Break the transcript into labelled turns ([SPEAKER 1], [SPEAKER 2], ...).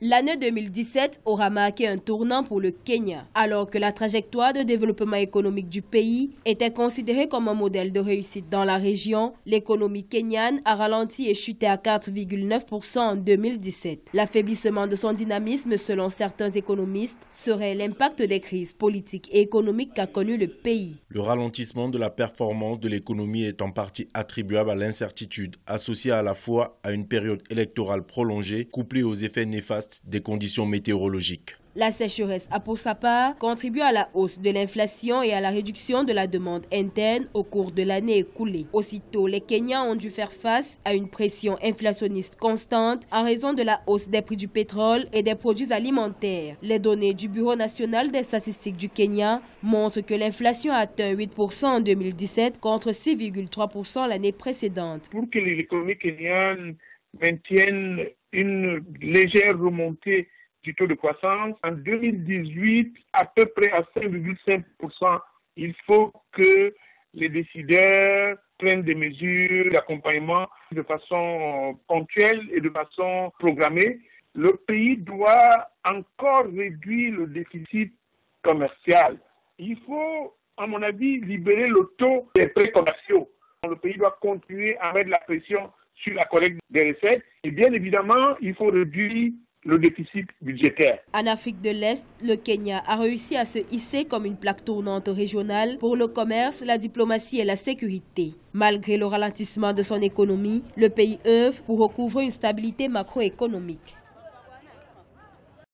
[SPEAKER 1] L'année 2017 aura marqué un tournant pour le Kenya, alors que la trajectoire de développement économique du pays était considérée comme un modèle de réussite dans la région. L'économie kenyane a ralenti et chuté à 4,9% en 2017. L'affaiblissement de son dynamisme, selon certains économistes, serait l'impact des crises politiques et économiques qu'a connu le pays.
[SPEAKER 2] Le ralentissement de la performance de l'économie est en partie attribuable à l'incertitude, associée à la fois à une période électorale prolongée, couplée aux effets néfastes des conditions météorologiques.
[SPEAKER 1] La sécheresse a pour sa part contribué à la hausse de l'inflation et à la réduction de la demande interne au cours de l'année écoulée. Aussitôt, les Kenyans ont dû faire face à une pression inflationniste constante en raison de la hausse des prix du pétrole et des produits alimentaires. Les données du Bureau national des statistiques du Kenya montrent que l'inflation a atteint 8% en 2017 contre 6,3% l'année précédente.
[SPEAKER 3] Pour que l'économie kenyane maintienne une légère remontée du taux de croissance, en 2018, à peu près à 5,5%, il faut que les décideurs prennent des mesures d'accompagnement de façon ponctuelle et de façon programmée. Le pays doit encore réduire le déficit commercial. Il faut, à mon avis, libérer le taux des prêts commerciaux. Le pays doit continuer à mettre la pression sur la collecte des recettes. Et bien évidemment, il faut réduire le déficit budgétaire.
[SPEAKER 1] En Afrique de l'Est, le Kenya a réussi à se hisser comme une plaque tournante régionale pour le commerce, la diplomatie et la sécurité. Malgré le ralentissement de son économie, le pays œuvre pour recouvrer une stabilité macroéconomique.